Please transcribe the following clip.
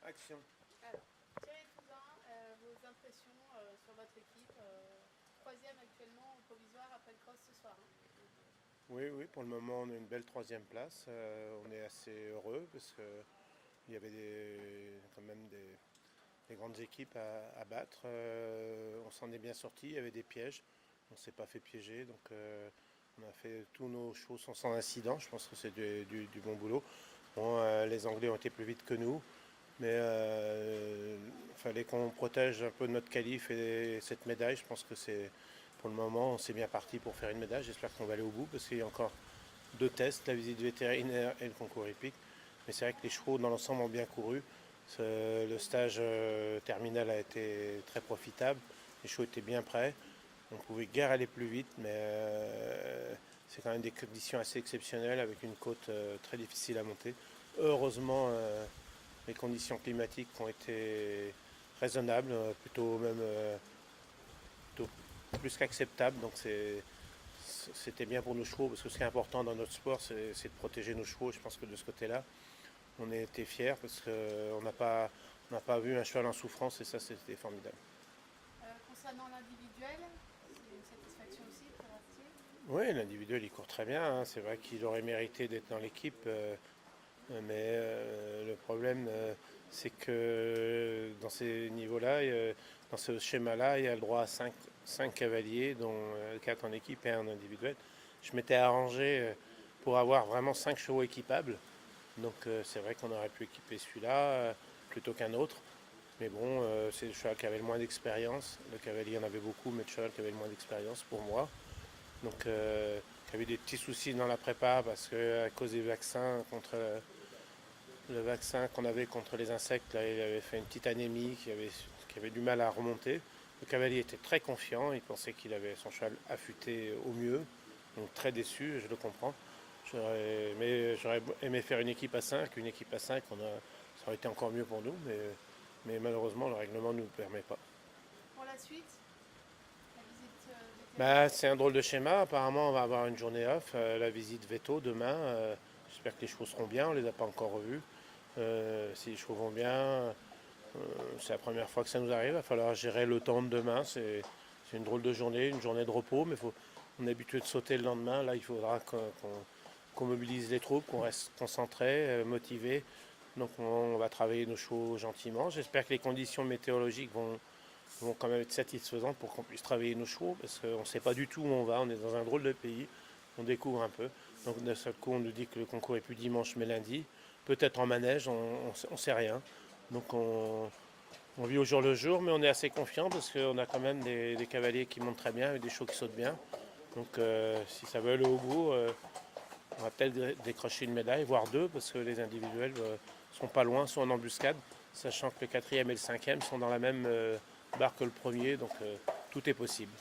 Action. Alors, Thierry Pouzin, vos impressions sur votre équipe, troisième actuellement au provisoire après le cross ce soir. Oui, oui, pour le moment, on a une belle troisième place. On est assez heureux parce qu'il y avait quand même des grandes équipes à battre. On s'en est bien sorti. Il y avait des pièges. On ne s'est pas fait piéger. Donc, on a fait tous nos chevaux sont sans incident. Je pense que c'est du bon boulot. Bon, les Anglais ont été plus vite que nous. Mais il fallait qu'on protège un peu notre qualif et cette médaille. Je pense que c'est pour le moment, on s'est bien parti pour faire une médaille. J'espère qu'on va aller au bout parce qu'il y a encore deux tests, la visite vétérinaire et le concours hippique. Mais c'est vrai que les chevaux dans l'ensemble ont bien couru. Le stage terminal a été très profitable. Les chevaux étaient bien prêts. On pouvait guère aller plus vite, mais c'est quand même des conditions assez exceptionnelles avec une côte très difficile à monter. Heureusement, les conditions climatiques ont été raisonnables, plutôt même plutôt plus qu'acceptables. Donc c'était bien pour nos chevaux, parce que ce qui est important dans notre sport, c'est de protéger nos chevaux. Je pense que de ce côté-là, on était fiers, parce qu'on n'a pas vu un cheval en souffrance, et ça, c'était formidable. Concernant l'individuel, c'est une satisfaction aussi pour Arthur. Oui, l'individuel, il court très bien, hein. C'est vrai qu'il aurait mérité d'être dans l'équipe, mais le problème, c'est que dans ces niveaux-là, dans ce schéma-là, il y a le droit à 5 cavaliers, dont 4 en équipe et un en individuel. Je m'étais arrangé pour avoir vraiment 5 chevaux équipables. Donc c'est vrai qu'on aurait pu équiper celui-là plutôt qu'un autre. Mais bon, c'est le cheval qui avait le moins d'expérience. Le cavalier en avait beaucoup, mais le cheval qui avait le moins d'expérience pour moi. Donc qui avait des petits soucis dans la prépa parce que à cause des vaccins contre le vaccin qu'on avait contre les insectes, là, il avait fait une petite anémie qui avait du mal à remonter. Le cavalier était très confiant, il pensait qu'il avait son cheval affûté au mieux, donc très déçu, je le comprends. J'aurais aimé faire une équipe à 5, ça aurait été encore mieux pour nous, mais malheureusement le règlement ne nous le permet pas. Pour la suite, la visite Bah, vétérinaire. c'est un drôle de schéma, apparemment on va avoir une journée off, la visite veto demain, j'espère que les chevaux seront bien, on ne les a pas encore revus. Si les chevaux vont bien, c'est la première fois que ça nous arrive. Il va falloir gérer le temps de demain. C'est une drôle de journée, une journée de repos, mais on est habitué de sauter le lendemain. Là, il faudra qu'on mobilise les troupes, qu'on reste concentré, motivé. Donc, on va travailler nos chevaux gentiment. J'espère que les conditions météorologiques vont quand même être satisfaisantes pour qu'on puisse travailler nos chevaux, parce qu'on ne sait pas du tout où on va. On est dans un drôle de pays. On découvre un peu. Donc, d'un seul coup, on nous dit que le concours est plus dimanche, mais lundi. Peut-être en manège, on ne sait rien. Donc on vit au jour le jour, mais on est assez confiant parce qu'on a quand même des cavaliers qui montent très bien et des chevaux qui sautent bien. Donc si ça veut aller au bout, on va peut-être décrocher une médaille, voire deux, parce que les individuels sont pas loin, sont en embuscade, sachant que le quatrième et le cinquième sont dans la même barre que le premier, donc tout est possible.